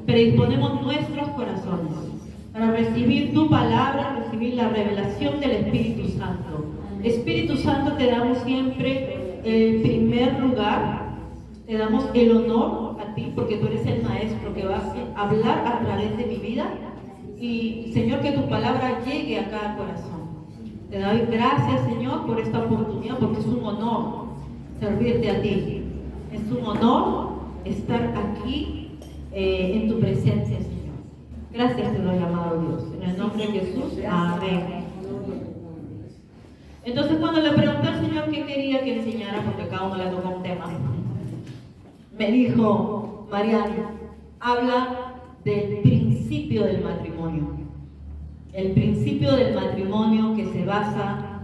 predisponemos nuestros corazones para recibir tu palabra, recibir la revelación del Espíritu Santo. Espíritu Santo, te damos siempre el primer lugar, te damos el honor a ti, porque tú eres el maestro que vas a hablar a través de mi vida. Y Señor, que tu palabra llegue a cada corazón. Te doy gracias, Señor, por esta oportunidad, porque es un honor servirte a ti. Es un honor estar aquí en tu presencia, Señor. Gracias te doy, amado Dios. En el nombre de Jesús, amén. Entonces, cuando le pregunté al Señor qué quería que enseñara, porque cada uno le tocó un tema, me dijo: Mariana, habla del principio del matrimonio. El principio del matrimonio que se basa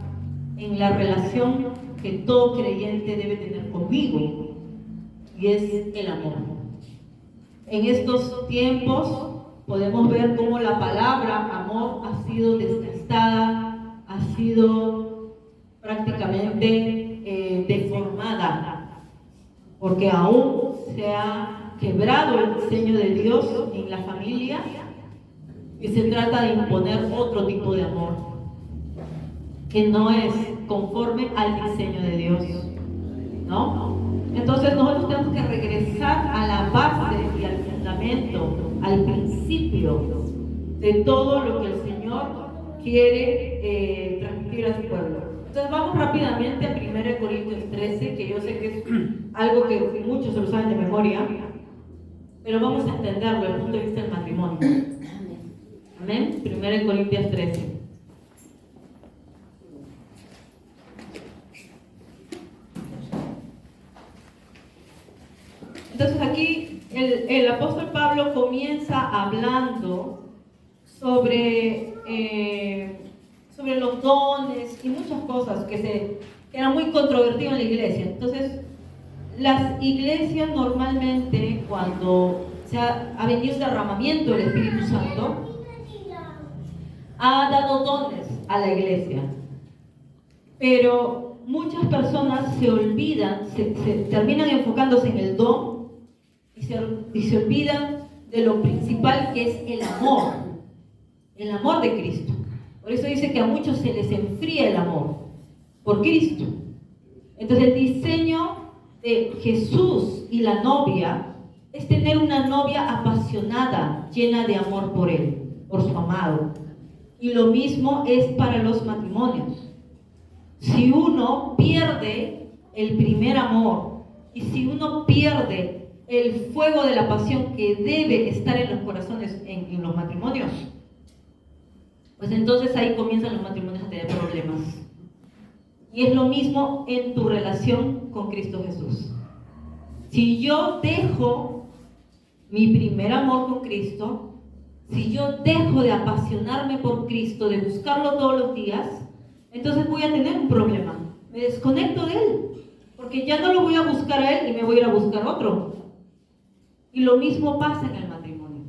en la relación que todo creyente debe tener conmigo, y es el amor. En estos tiempos podemos ver cómo la palabra amor ha sido desgastada, ha sido prácticamente deformada, porque aún se ha quebrado el diseño de Dios en la familia y se trata de imponer otro tipo de amor que no es conforme al diseño de Dios, ¿no? Entonces nosotros tenemos que regresar a la base y al fundamento, al principio de todo lo que el Señor quiere transmitir a su pueblo. Entonces vamos rápidamente a 1 Corintios 13, que yo sé que es algo que muchos se lo saben de memoria, pero vamos a entenderlo desde el punto de vista del matrimonio. Amén. 1 Corintios 13. Entonces aquí el apóstol Pablo comienza hablando sobre los dones y muchas cosas que eran muy controvertidas en la iglesia. Entonces, las iglesias normalmente, cuando ha venido el derramamiento del Espíritu Santo, ha dado dones a la iglesia, pero muchas personas se olvidan, se terminan enfocándose en el don y se olvidan de lo principal, que es el amor de Cristo. Por eso dice que a muchos se les enfría el amor por Cristo. Entonces el diseño de Jesús y la novia es tener una novia apasionada, llena de amor por Él, por su amado. Y lo mismo es para los matrimonios. Si uno pierde el primer amor y si uno pierde el fuego de la pasión que debe estar en los corazones, en los matrimonios, pues entonces ahí comienzan los matrimonios a tener problemas. Y es lo mismo en tu relación con Cristo Jesús. Si yo dejo mi primer amor con Cristo, si yo dejo de apasionarme por Cristo, de buscarlo todos los días, entonces voy a tener un problema. Me desconecto de Él, porque ya no lo voy a buscar a Él y me voy a ir a buscar otro. Y lo mismo pasa en el matrimonio.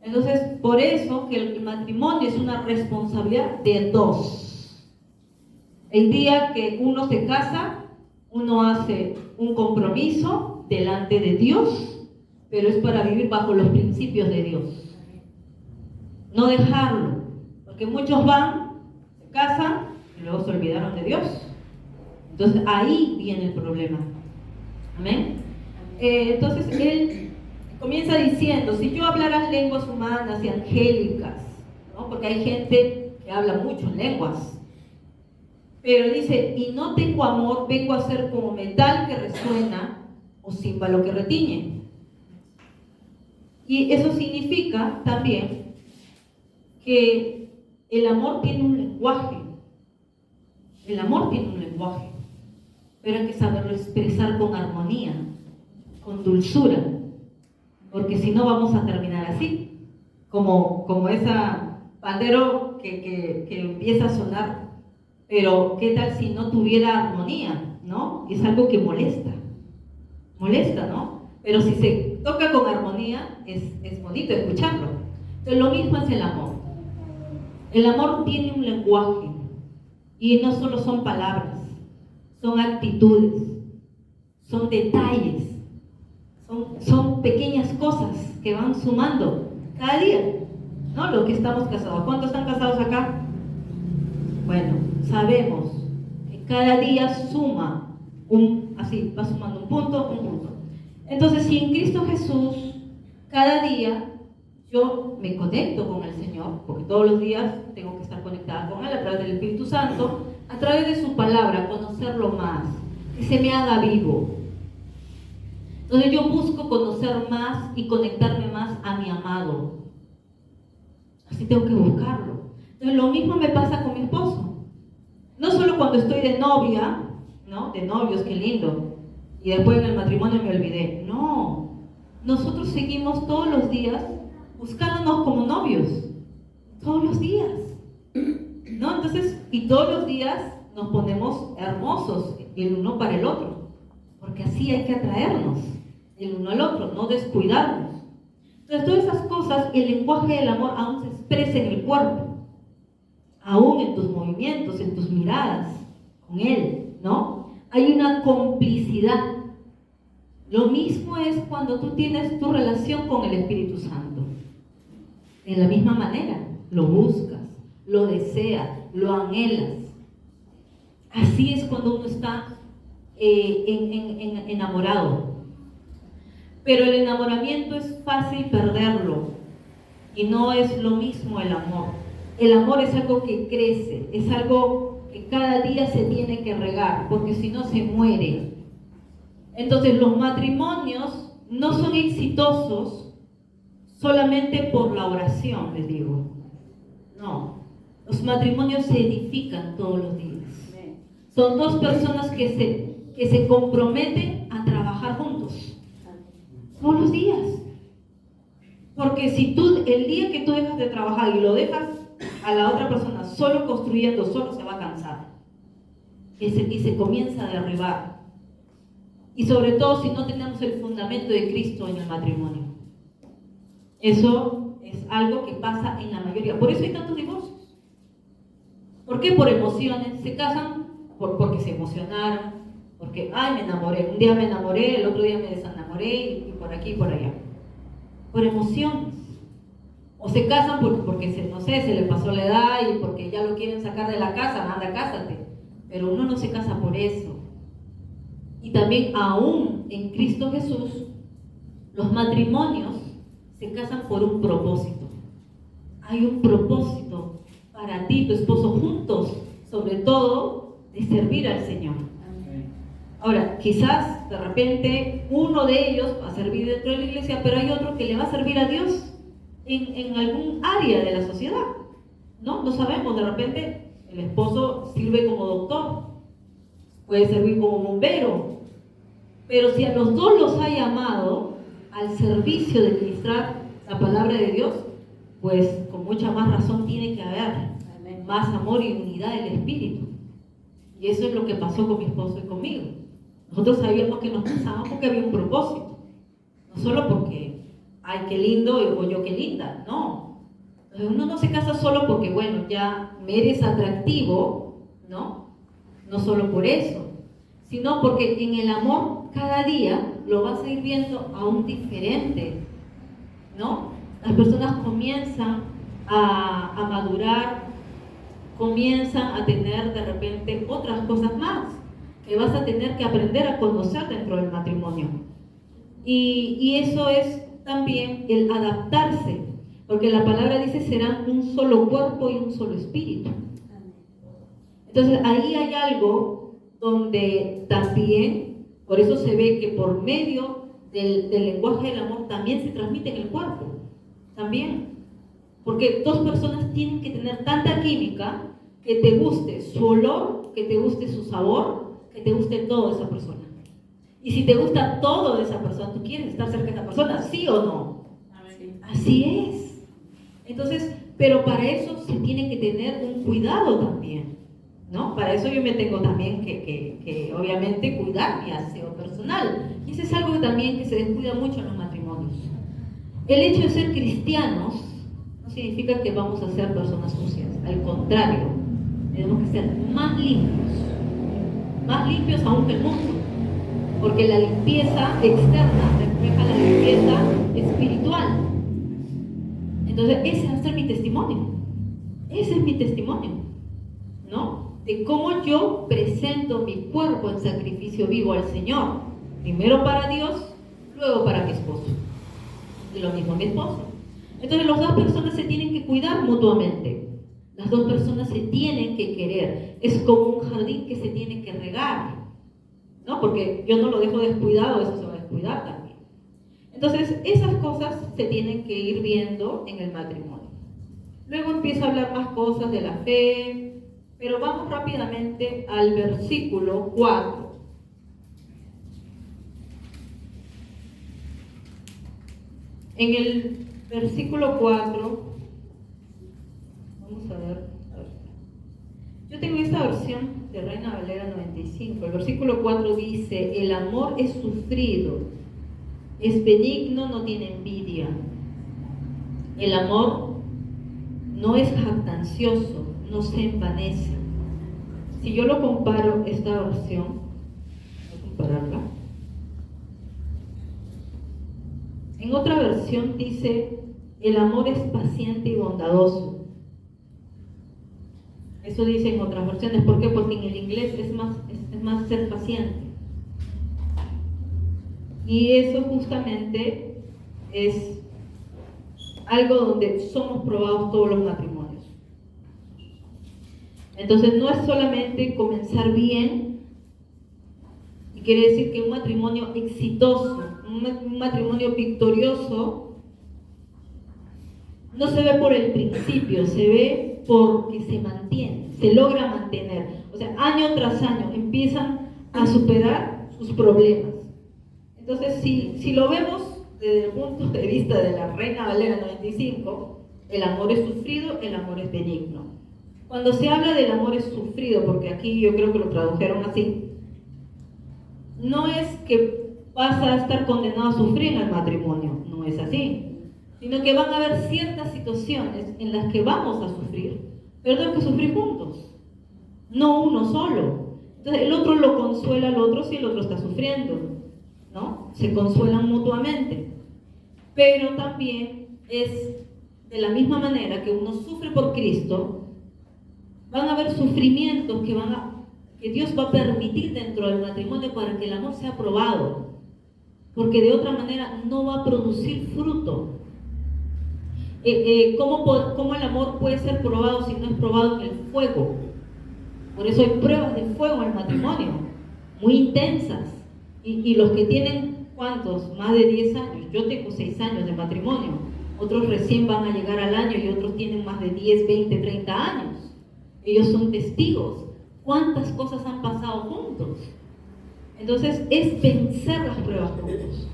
Entonces, por eso que el matrimonio es una responsabilidad de dos. El día que uno se casa, uno hace un compromiso delante de Dios, pero es para vivir bajo los principios de Dios. No dejarlo, porque muchos van, se casan y luego se olvidaron de Dios. Entonces ahí viene el problema. Amén. Entonces él comienza diciendo: si yo hablara lenguas humanas y angélicas, ¿no? Porque hay gente que habla mucho en lenguas, pero dice: y no tengo amor, vengo a ser como metal que resuena o címbalo que retiñe. Y eso significa también que el amor tiene un lenguaje. El amor tiene un lenguaje, pero hay que saberlo expresar con armonía, con dulzura, porque si no vamos a terminar así, como esa pandero que empieza a sonar, pero ¿qué tal si no tuviera armonía? ¿No? Es algo que molesta, ¿no? Pero si se toca con armonía, es bonito escucharlo. Entonces lo mismo es el amor. El amor tiene un lenguaje, y no solo son palabras, son actitudes, son detalles, Son pequeñas cosas que van sumando cada día, ¿no? Los que estamos casados. ¿Cuántos están casados acá? Bueno, sabemos que cada día suma así, va sumando un punto, un punto. Entonces, si en Cristo Jesús, cada día yo me conecto con el Señor, porque todos los días tengo que estar conectada con Él a través del Espíritu Santo, a través de su palabra, conocerlo más, que se me haga vivo. Entonces yo busco conocer más y conectarme más a mi amado. Así tengo que buscarlo. Entonces lo mismo me pasa con mi esposo. No solo cuando estoy de novia, ¿no? De novios, qué lindo. Y después en el matrimonio me olvidé. No. Nosotros seguimos todos los días buscándonos como novios. Todos los días. ¿No? Entonces, y todos los días nos ponemos hermosos el uno para el otro. Porque así hay que atraernos el uno al otro, no descuidarnos. Entonces, todas esas cosas, el lenguaje del amor aún se expresa en el cuerpo, aún en tus movimientos, en tus miradas con Él, ¿no? Hay una complicidad. Lo mismo es cuando tú tienes tu relación con el Espíritu Santo. De la misma manera, lo buscas, lo deseas, lo anhelas. Así es cuando uno está enamorado. Pero el enamoramiento es fácil perderlo y no es lo mismo el amor. El amor es algo que crece, es algo que cada día se tiene que regar, porque si no se muere. Entonces los matrimonios no son exitosos solamente por la oración, les digo. No, los matrimonios se edifican todos los días. Son dos personas que se comprometen a trabajar juntos. Todos los días. Porque si el día que tú dejas de trabajar y lo dejas a la otra persona solo construyendo, solo se va a cansar. Y se comienza a derribar. Y sobre todo si no tenemos el fundamento de Cristo en el matrimonio. Eso es algo que pasa en la mayoría. Por eso hay tantos divorcios. ¿Por qué? Por emociones. Se casan porque se emocionaron. Porque, me enamoré. Un día me enamoré, el otro día me desenamoré y por aquí y por allá. Por emociones. O se casan porque no sé, se le pasó la edad y porque ya lo quieren sacar de la casa, anda, cásate. Pero uno no se casa por eso. Y también aún en Cristo Jesús, los matrimonios se casan por un propósito. Hay un propósito para ti y tu esposo juntos, sobre todo de servir al Señor. Ahora, quizás de repente uno de ellos va a servir dentro de la iglesia, pero hay otro que le va a servir a Dios en algún área de la sociedad. No sabemos, de repente el esposo sirve como doctor, puede servir como bombero, pero si a los dos los ha llamado al servicio de ministrar la palabra de Dios, pues con mucha más razón tiene que haber más amor y unidad del espíritu. Y eso es lo que pasó con mi esposo y conmigo. Nosotros sabíamos que nos casamos porque había un propósito, no solo porque, ay, qué lindo, o yo qué linda, no. Entonces uno no se casa solo porque, bueno, ya me eres atractivo, ¿no? No solo por eso, sino porque en el amor cada día lo vas a ir viendo aún diferente, ¿no? Las personas comienzan a madurar, comienzan a tener de repente otras cosas más que vas a tener que aprender a conocer dentro del matrimonio. Y eso es también el adaptarse, porque la palabra dice serán un solo cuerpo y un solo espíritu. Entonces ahí hay algo donde también, por eso se ve que por medio del lenguaje del amor también se transmite en el cuerpo, también. Porque dos personas tienen que tener tanta química que te guste su olor, que te guste su sabor, que te guste todo de esa persona. Y si te gusta todo de esa persona, ¿tú quieres estar cerca de esa persona? ¿Sí o no? Así es. Entonces, pero para eso se tiene que tener un cuidado también, ¿no? Para eso yo me tengo también que obviamente cuidar mi aseo personal. Y eso es algo también que se descuida mucho en los matrimonios. El hecho de ser cristianos no significa que vamos a ser personas sucias. Al contrario, tenemos que ser más limpios aún que el mundo, porque la limpieza externa refleja la limpieza espiritual. Entonces, ese va a ser mi testimonio. Ese es mi testimonio, ¿no? De cómo yo presento mi cuerpo en sacrificio vivo al Señor. Primero para Dios, luego para mi esposo. Y lo mismo mi esposo. Entonces, las dos personas se tienen que cuidar mutuamente. Las dos personas se tienen que querer. Es como un jardín que se tiene que regar, ¿no? Porque yo no lo dejo descuidado, eso se va a descuidar también. Entonces, esas cosas se tienen que ir viendo en el matrimonio. Luego empieza a hablar más cosas de la fe, pero vamos rápidamente al versículo 4. En el versículo 4, vamos a ver. Yo tengo esta versión de Reina Valera 95. El versículo 4 dice: el amor es sufrido, es benigno, no tiene envidia. El amor no es jactancioso, no se envanece. Si yo lo comparo, esta versión, voy a compararla. En otra versión dice: el amor es paciente y bondadoso. Eso dice en otras versiones. ¿Por qué? Porque en el inglés es más ser paciente. Y eso justamente es algo donde somos probados todos los matrimonios. Entonces no es solamente comenzar bien, y quiere decir que un matrimonio exitoso, un matrimonio victorioso, no se ve por el principio, se ve porque se mantiene, se logra mantener. O sea, año tras año empiezan a superar sus problemas. Entonces, si lo vemos desde el punto de vista de la Reina Valera 95, el amor es sufrido, el amor es benigno. Cuando se habla del amor es sufrido, porque aquí yo creo que lo tradujeron así, no es que vas a estar condenado a sufrir en el matrimonio, no es así, sino que van a haber ciertas situaciones en las que vamos a sufrir, pero tenemos que sufrir juntos, no uno solo. Entonces el otro lo consuela al otro si el otro está sufriendo, ¿no? Se consuelan mutuamente. Pero también es de la misma manera que uno sufre por Cristo, van a haber sufrimientos que Dios va a permitir dentro del matrimonio para que el amor sea probado, porque de otra manera no va a producir fruto. ¿Cómo el amor puede ser probado si no es probado en el fuego? Por eso hay pruebas de fuego en el matrimonio, muy intensas. Y los que tienen, ¿cuántos? Más de 10 años. Yo tengo 6 años de matrimonio. Otros recién van a llegar al año y otros tienen más de 10, 20, 30 años. Ellos son testigos. ¿Cuántas cosas han pasado juntos? Entonces, es vencer las pruebas juntos.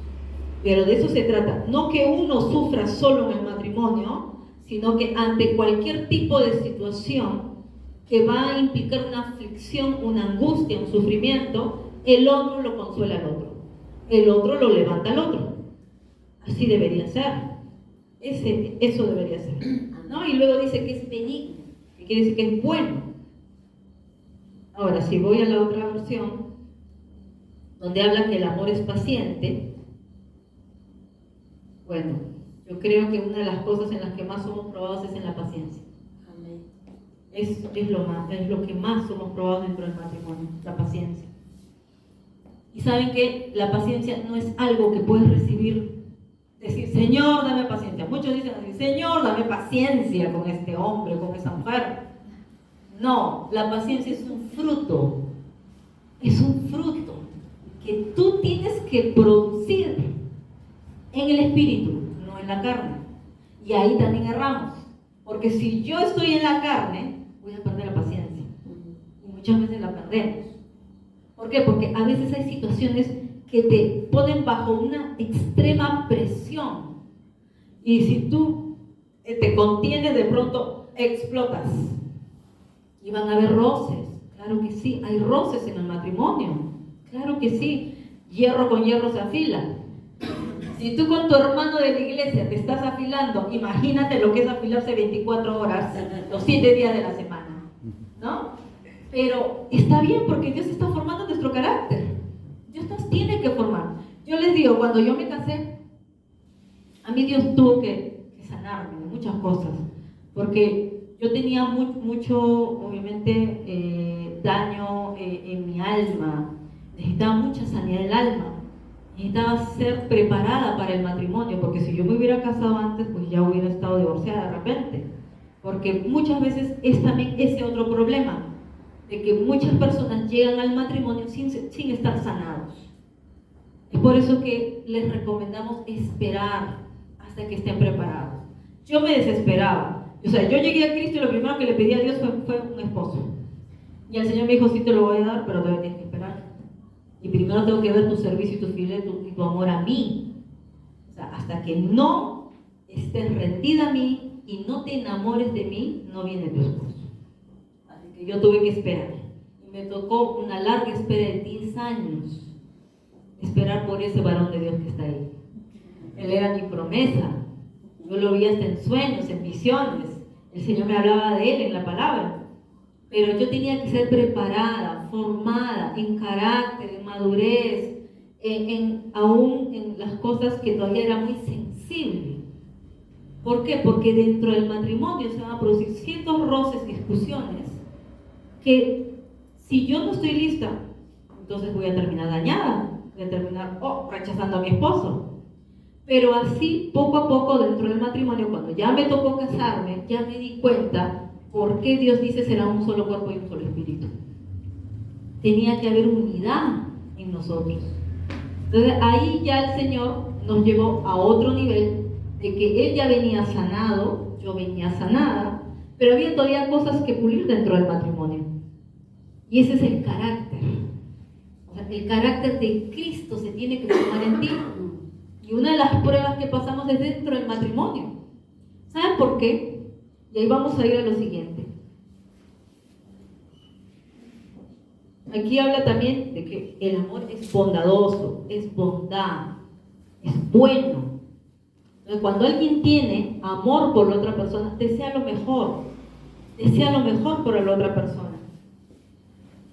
Pero de eso se trata. No que uno sufra solo en el matrimonio, sino que ante cualquier tipo de situación que va a implicar una aflicción, una angustia, un sufrimiento, el otro lo consuela al otro, el otro lo levanta al otro. Así debería ser. Eso debería ser, ¿no? Y luego dice que es benigno, que quiere decir que es bueno. Ahora, si voy a la otra versión, donde habla que el amor es paciente, bueno, yo creo que una de las cosas en las que más somos probados es en la paciencia. Amén. Es lo que más somos probados dentro del matrimonio, la paciencia. Y saben que la paciencia no es algo que puedes recibir, decir, Señor, dame paciencia. Muchos dicen así, Señor, dame paciencia con este hombre, con esa mujer. No, la paciencia es un fruto que tú tienes que producir en el espíritu, no en la carne. Y ahí también erramos, porque si yo estoy en la carne, voy a perder la paciencia. Y muchas veces la perdemos. ¿Por qué? Porque a veces hay situaciones que te ponen bajo una extrema presión. Y si tú te contienes, de pronto explotas. Y van a haber roces. Claro que sí, hay roces en el matrimonio. Claro que sí. Hierro con hierro se afila. Si tú con tu hermano de la iglesia te estás afilando, imagínate lo que es afilarse 24 horas, los 7 días de la semana, ¿no? Pero está bien porque Dios está formando nuestro carácter. Dios nos tiene que formar. Yo les digo, cuando yo me casé, a mí Dios tuvo que sanarme de muchas cosas, porque yo tenía mucho, obviamente, daño en mi alma, necesitaba mucha sanidad del alma, necesitaba ser preparada para el matrimonio, porque si yo me hubiera casado antes, pues ya hubiera estado divorciada de repente, porque muchas veces es también ese otro problema, de que muchas personas llegan al matrimonio sin estar sanados. Es por eso que les recomendamos esperar hasta que estén preparados. Yo me desesperaba. O sea, yo llegué a Cristo y lo primero que le pedí a Dios fue un esposo. Y el Señor me dijo, sí te lo voy a dar, pero todavía tienes que esperar. Y primero tengo que ver tu servicio y tu fidelidad y tu amor a mí. O sea, hasta que no estés rendida a mí y no te enamores de mí, no viene tu esposo. Así que yo tuve que esperar. Y me tocó una larga espera de 10 años. Esperar por ese varón de Dios que está ahí. Él era mi promesa. Yo lo vi hasta en sueños, en visiones. El Señor me hablaba de él en la palabra. Pero yo tenía que ser preparada, formada en carácter, en madurez, aún en las cosas que todavía era muy sensible. ¿Por qué? Porque dentro del matrimonio se van a producir ciertos roces, discusiones, que si yo no estoy lista, entonces voy a terminar dañada, voy a terminar rechazando a mi esposo. Pero así, poco a poco, dentro del matrimonio, cuando ya me tocó casarme, ya me di cuenta por qué Dios dice será un solo cuerpo y un solo espíritu. Tenía que haber unidad en nosotros. Entonces ahí ya el Señor nos llevó a otro nivel, de que Él ya venía sanado, yo venía sanada, pero había todavía cosas que pulir dentro del matrimonio. Y ese es el carácter. O sea, el carácter de Cristo se tiene que formar en ti. Y una de las pruebas que pasamos es dentro del matrimonio. ¿Saben por qué? Y ahí vamos a ir a lo siguiente. Aquí habla también de que el amor es bondadoso, es bondad, es bueno. Entonces, cuando alguien tiene amor por la otra persona, desea lo mejor para la otra persona.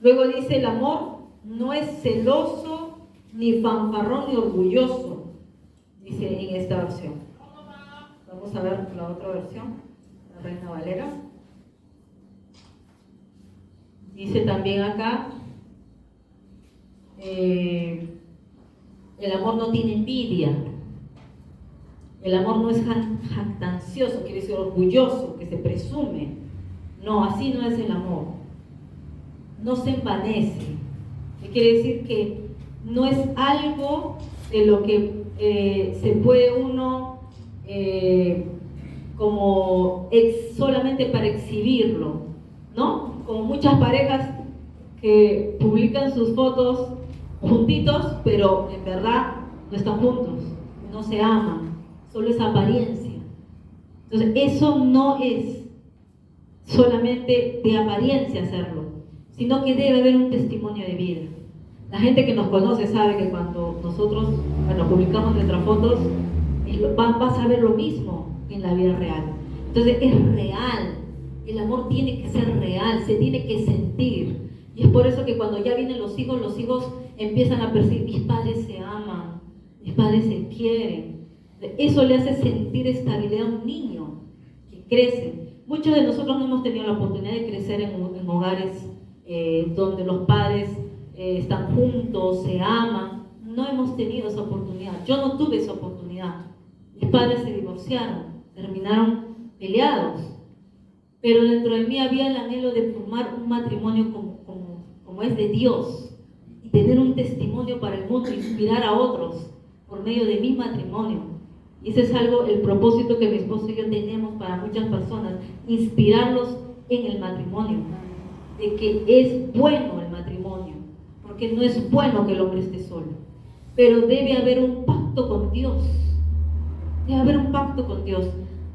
Luego dice, el amor no es celoso, ni fanfarrón, ni orgulloso. Dice en esta versión. Vamos a ver la otra versión, la Reina Valera. Dice también acá, el amor no tiene envidia. El amor no es jactancioso, quiere decir orgulloso, que se presume. No, así no es el amor. No se envanece. ¿Qué quiere decir? Que no es algo de lo que se puede uno como solamente para exhibirlo, ¿no? Como muchas parejas que publican sus fotos juntitos, pero en verdad no están juntos, no se aman, solo es apariencia. Entonces eso no es solamente de apariencia hacerlo, sino que debe haber un testimonio de vida. La gente que nos conoce sabe que cuando nosotros publicamos nuestras fotos, vas a ver lo mismo en la vida real. Entonces es real, el amor tiene que ser real, se tiene que sentir. Y es por eso que cuando ya vienen los hijos empiezan a percibir, mis padres se aman, mis padres se quieren. Eso le hace sentir estabilidad a un niño que crece. Muchos de nosotros no hemos tenido la oportunidad de crecer en hogares donde los padres están juntos, se aman. No hemos tenido esa oportunidad. Yo no tuve esa oportunidad. Mis padres se divorciaron, terminaron peleados. Pero dentro de mí había el anhelo de formar un matrimonio como es de Dios y tener un testimonio para el mundo, inspirar a otros por medio de mi matrimonio. Y ese es el propósito que mi esposo y yo tenemos para muchas personas, inspirarlos en el matrimonio, de que es bueno el matrimonio, porque no es bueno que el hombre esté solo, pero debe haber un pacto con Dios, debe haber un pacto con Dios.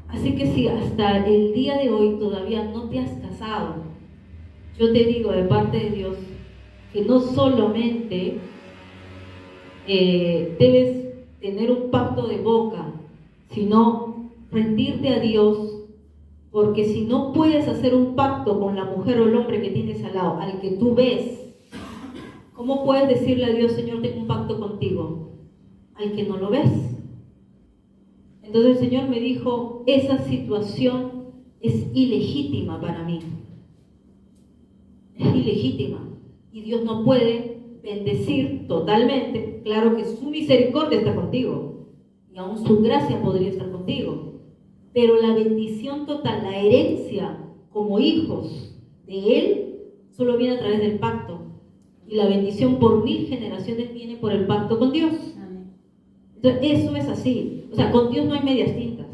Así que si hasta el día de hoy todavía no te has casado, yo te digo de parte de Dios que no solamente debes tener un pacto de boca, sino rendirte a Dios, porque si no puedes hacer un pacto con la mujer o el hombre que tienes al lado, al que tú ves, ¿cómo puedes decirle a Dios, Señor, tengo un pacto contigo? que no lo ves. Entonces el Señor me dijo, esa situación es ilegítima para mí. Es ilegítima. Y Dios no puede bendecir totalmente. Claro que su misericordia está contigo. Y aún su gracia podría estar contigo. Pero la bendición total, la herencia como hijos de Él, solo viene a través del pacto. Y la bendición por 1000 generaciones viene por el pacto con Dios. Entonces, eso es así. O sea, con Dios no hay medias tintas.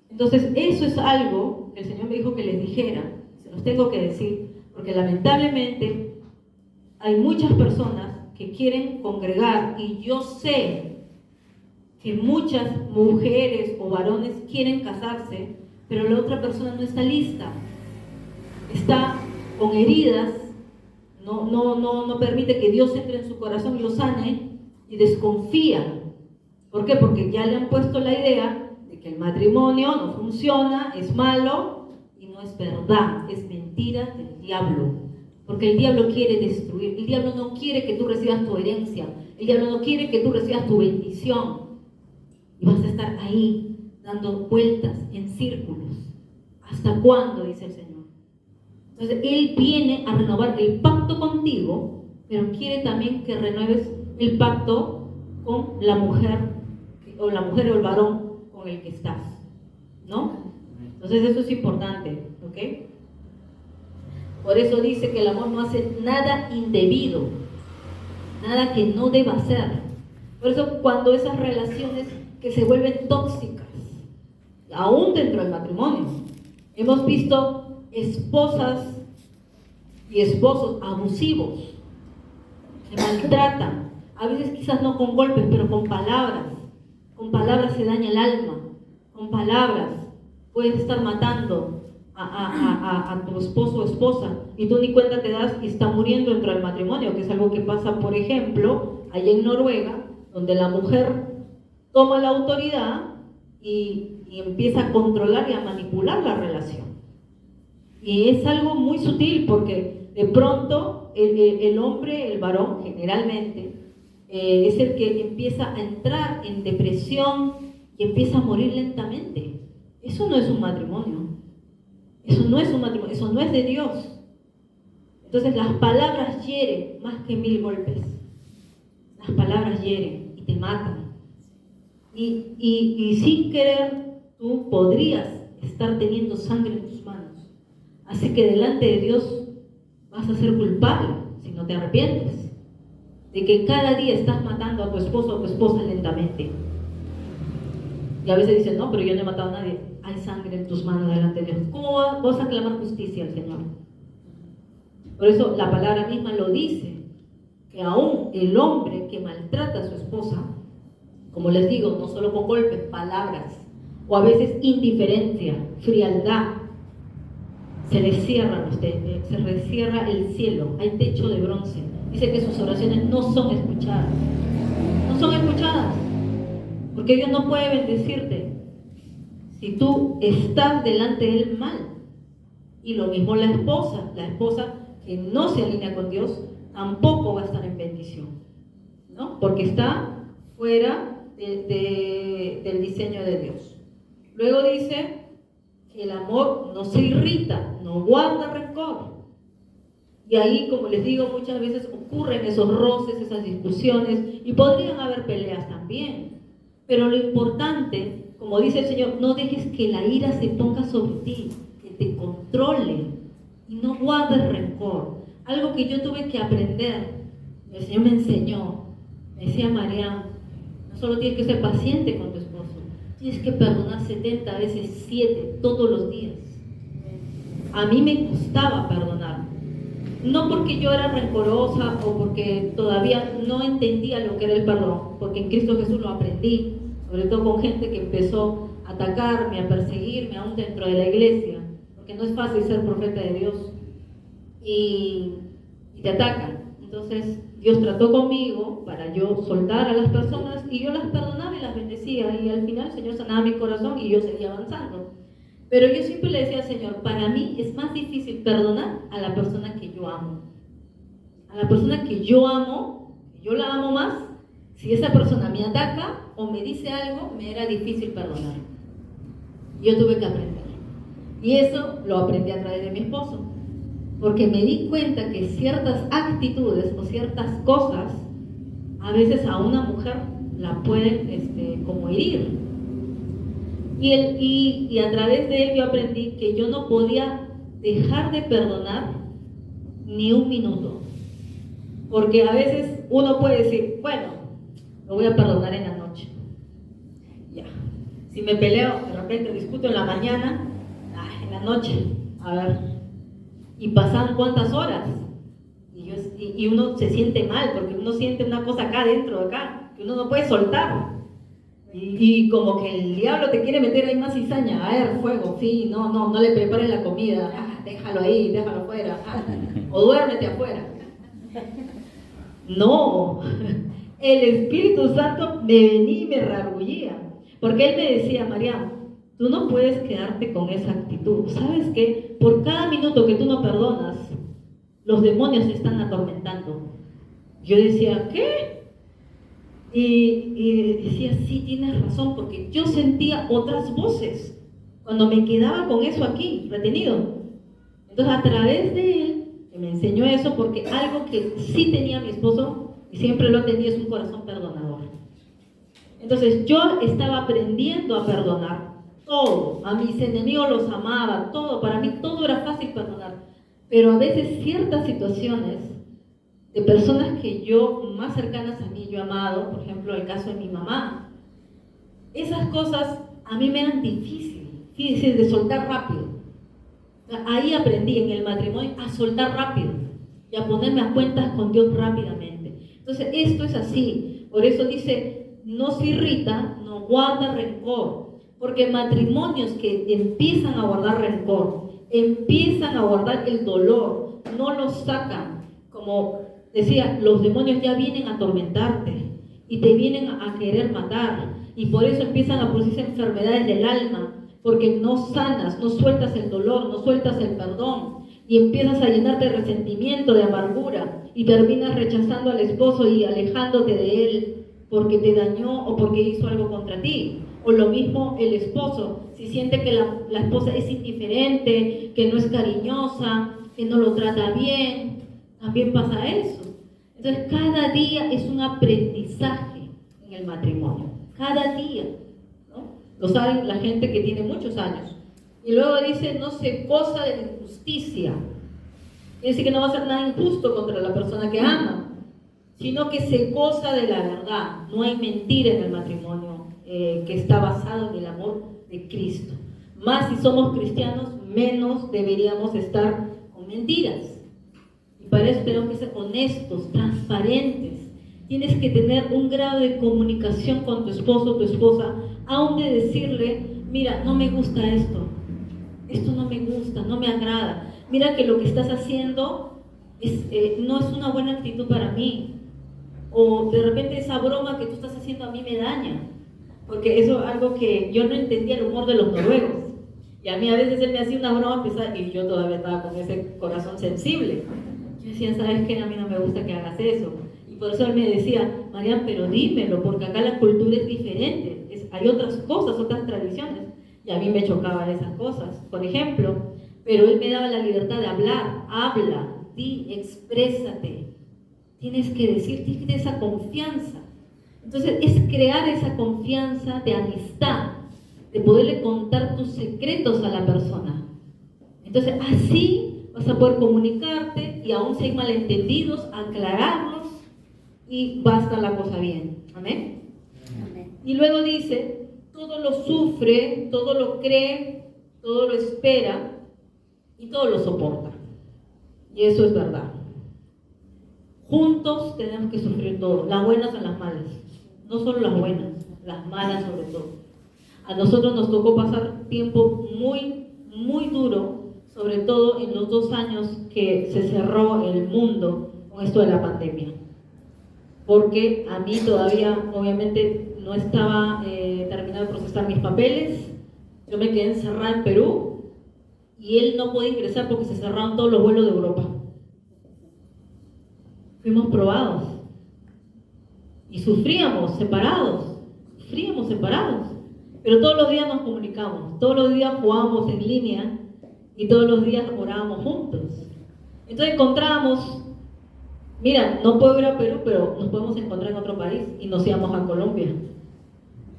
Entonces, eso es algo que el Señor me dijo que les dijera. Se los tengo que decir, porque lamentablemente hay muchas personas que quieren congregar, y yo sé que muchas mujeres o varones quieren casarse, pero la otra persona no está lista. Está con heridas, no permite que Dios entre en su corazón y lo sane, y desconfía. ¿Por qué? Porque ya le han puesto la idea de que el matrimonio no funciona, es malo, y no es verdad, es mentira del diablo. Porque el diablo quiere destruir, el diablo no quiere que tú recibas tu herencia, el diablo no quiere que tú recibas tu bendición. Y vas a estar ahí, dando vueltas en círculos. ¿Hasta cuándo? Dice el Señor. Entonces, Él viene a renovar el pacto contigo, pero quiere también que renueves el pacto con la mujer o el varón con el que estás, ¿no? Entonces eso es importante, ¿ok? Por eso dice que el amor no hace nada indebido, nada que no deba hacer. Por eso cuando esas relaciones que se vuelven tóxicas, aún dentro del matrimonio, hemos visto esposas y esposos abusivos que maltratan. A veces quizás no con golpes, pero con palabras. Con palabras se daña el alma. Con palabras puedes estar matando a tu esposo o esposa y tú ni cuenta te das y está muriendo dentro del matrimonio, que es algo que pasa, por ejemplo, allá en Noruega, donde la mujer toma la autoridad y empieza a controlar y a manipular la relación. Y es algo muy sutil porque de pronto el hombre, el varón generalmente, es el que empieza a entrar en depresión y empieza a morir lentamente. Eso no es un matrimonio. Eso no es un matrimonio, eso no es de Dios. Entonces las palabras hieren más que 1000 golpes. Las palabras hieren y te matan. Y sin querer tú podrías estar teniendo sangre en tus manos. Así que delante de Dios vas a ser culpable si no te arrepientes de que cada día estás matando a tu esposo o a tu esposa lentamente. Y a veces dicen, no, pero yo no he matado a nadie. Hay sangre en tus manos delante de Dios. ¿Cómo vas a clamar justicia al Señor? Por eso la palabra misma lo dice, que aún el hombre que maltrata a su esposa, como les digo, no solo con golpes, palabras, o a veces indiferencia, frialdad, se le cierra el cielo, hay techo de bronce. Dice que sus oraciones no son escuchadas. No son escuchadas. Porque Dios no puede bendecirte si tú estás delante de Él mal. Y lo mismo la esposa que no se alinea con Dios, tampoco va a estar en bendición, ¿no? Porque está fuera del diseño de Dios. Luego dice que el amor no se irrita, no guarda rencor. Y ahí, como les digo, muchas veces ocurren esos roces, esas discusiones, y podrían haber peleas también. Pero lo importante, como dice el Señor, no dejes que la ira se ponga sobre ti, que te controle, y no guardes rencor. Algo que yo tuve que aprender, el Señor me enseñó, me decía María, no solo tienes que ser paciente con tu esposo, tienes que perdonar 70 veces 7 todos los días. A mí me costaba perdonar. No porque yo era rencorosa o porque todavía no entendía lo que era el perdón, porque en Cristo Jesús lo aprendí, sobre todo con gente que empezó a atacarme, a perseguirme aún dentro de la iglesia, porque no es fácil ser profeta de Dios y te atacan. Entonces Dios trató conmigo para yo soltar a las personas y yo las perdonaba y las bendecía, y al final el Señor sanaba mi corazón y yo seguía avanzando. Pero yo siempre le decía al Señor, para mí es más difícil perdonar a la persona que yo amo. A la persona que yo amo, que yo la amo más, Si esa persona me ataca o me dice algo, me era difícil perdonar. Yo tuve que aprender. Y eso lo aprendí a través de mi esposo. Porque me di cuenta que ciertas actitudes o ciertas cosas a veces a una mujer la pueden como herir. Y a través de él yo aprendí que yo no podía dejar de perdonar ni un minuto. Porque a veces uno puede decir, bueno, lo voy a perdonar en la noche. Ya. Si me peleo, de repente discuto en la mañana, en la noche, a ver. Y pasan cuántas horas. Y uno se siente mal, porque uno siente una cosa acá dentro, acá, que uno no puede soltar. Y como que el diablo te quiere meter ahí más cizaña. A ver, fuego, sí, no le prepares la comida. Déjalo ahí, déjalo afuera. O duérmete afuera. No, el Espíritu Santo me venía y me reargullía. Porque él me decía, María, tú no puedes quedarte con esa actitud. ¿Sabes qué? Por cada minuto que tú no perdonas, los demonios se están atormentando. Yo decía, ¿qué? Y decía, sí, tienes razón, porque yo sentía otras voces cuando me quedaba con eso aquí, retenido. Entonces, a través de él, que me enseñó eso, porque algo que sí tenía mi esposo, y siempre lo tenía, es un corazón perdonador. Entonces, yo estaba aprendiendo a perdonar todo. A mis enemigos los amaba, todo. Para mí todo era fácil perdonar. Pero a veces ciertas situaciones de personas que yo, más cercanas a mí, yo he amado, por ejemplo, el caso de mi mamá, esas cosas a mí me eran difíciles de soltar rápido. Ahí aprendí en el matrimonio a soltar rápido y a ponerme a cuentas con Dios rápidamente. Entonces, esto es así. Por eso dice, no se irrita, no guarda rencor. Porque matrimonios que empiezan a guardar rencor, empiezan a guardar el dolor, no lo sacan. Como decía, los demonios ya vienen a atormentarte y te vienen a querer matar. Y por eso empiezan a producirse enfermedades del alma. Porque no sanas, no sueltas el dolor, no sueltas el perdón. Y empiezas a llenarte de resentimiento, de amargura. Y terminas rechazando al esposo y alejándote de él porque te dañó o porque hizo algo contra ti. O lo mismo el esposo, si siente que la esposa es indiferente, que no es cariñosa, que no lo trata bien, también pasa eso. Entonces cada día es un aprendizaje en el matrimonio, cada día, ¿no? Lo saben la gente que tiene muchos años. Y luego dice, no se goza de la injusticia. Quiere decir que no va a hacer nada injusto contra la persona que ama, sino que se goza de la verdad. No hay mentira en el matrimonio que está basado en el amor de Cristo. Más si somos cristianos, menos deberíamos estar con mentiras. Y para eso tenemos que ser honestos, transparentes. Tienes que tener un grado de comunicación con tu esposo o tu esposa, aun de decirle, mira, no me gusta esto no me gusta, no me agrada. Mira que lo que estás haciendo no es una buena actitud para mí. O de repente esa broma que tú estás haciendo a mí me daña. Porque eso es algo que yo no entendía, el humor de los noruegos. Y a mí a veces él me hacía una broma pesada y yo todavía estaba con ese corazón sensible. Yo decía, ¿sabes qué? A mí no me gusta que hagas eso. Y por eso él me decía, Marian, pero dímelo, porque acá la cultura es diferente. Hay otras cosas, otras tradiciones. Y a mí me chocaban esas cosas, por ejemplo. Pero él me daba la libertad de hablar. Habla, di, exprésate. Tienes que decir, tienes que tener esa confianza. Entonces es crear esa confianza de amistad, de poderle contar tus secretos a la persona. Entonces así vas a poder comunicarte y aún si hay malentendidos, aclararlos y va a estar la cosa bien. Amén. Amén. Y luego dice, todo lo sufre, todo lo cree, todo lo espera y todo lo soporta. Y eso es verdad. Juntos tenemos que sufrir todo, las buenas o las malas. No solo las buenas, las malas sobre todo. A nosotros nos tocó pasar tiempo muy, muy duro, sobre todo en los 2 años que se cerró el mundo con esto de la pandemia. Porque a mí todavía, obviamente, no estaba terminado de procesar mis papeles. Yo me quedé encerrada en Perú y él no podía ingresar porque se cerraron todos los vuelos de Europa. Fuimos probados. y sufríamos separados, pero todos los días nos comunicamos, todos los días jugábamos en línea y todos los días orábamos juntos. Entonces encontrábamos, mira, no puedo ir a Perú, pero nos podemos encontrar en otro país y nos íbamos a Colombia.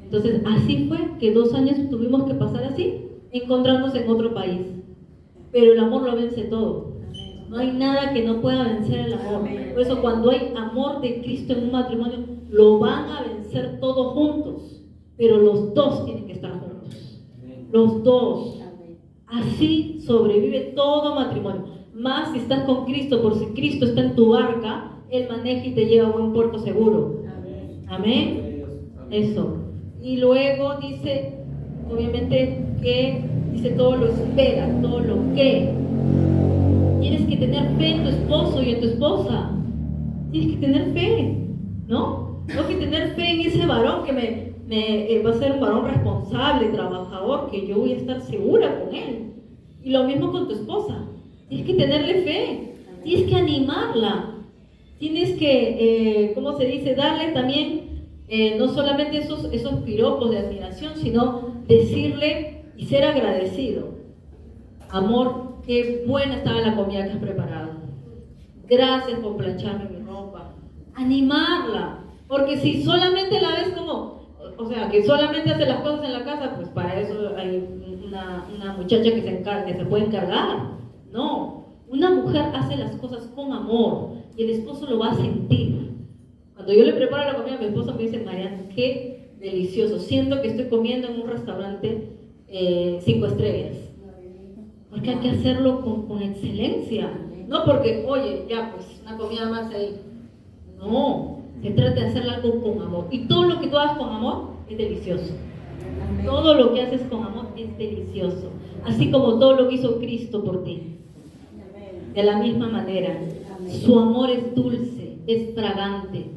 Entonces así fue que 2 años tuvimos que pasar así, encontrándose en otro país. Pero el amor lo vence todo. No hay nada que no pueda vencer el amor. Por eso cuando hay amor de Cristo en un matrimonio, lo van a vencer todos juntos. Pero los dos tienen que estar juntos. Los dos. Así sobrevive todo matrimonio. Más si estás con Cristo, por si Cristo está en tu barca, Él maneja y te lleva a buen puerto seguro. Amén. Eso. Y luego dice, obviamente, que dice todo lo espera, todo lo que. Tienes que tener fe en tu esposo y en tu esposa. Tienes que tener fe, ¿no? Tengo que tener fe en ese varón que me va a ser un varón responsable, trabajador, que yo voy a estar segura con él. Y lo mismo con tu esposa. Tienes que tenerle fe. Tienes que animarla. Tienes que, ¿cómo se dice? Darle también no solamente esos piropos de admiración, sino decirle y ser agradecido. Amor, qué buena estaba la comida que has preparado. Gracias por plancharme mi ropa. Animarla. Porque si solamente la ves como, o sea, que solamente hace las cosas en la casa, pues para eso hay una muchacha que se puede encargar. No, una mujer hace las cosas con amor y el esposo lo va a sentir. Cuando yo le preparo la comida a mi esposo me dice, Mariana, qué delicioso. Siento que estoy comiendo en un restaurante 5 estrellas. Porque hay que hacerlo con excelencia. No porque, oye, ya pues una comida más ahí. No, se trata de hacer algo con amor. Y todo lo que tú hagas con amor es delicioso. Todo lo que haces con amor es delicioso. Así como todo lo que hizo Cristo por ti. De la misma manera, su amor es dulce, es fragante.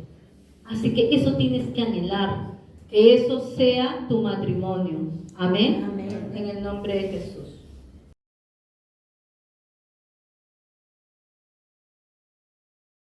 Así que eso tienes que anhelar, que eso sea tu matrimonio. Amén. En el nombre de Jesús.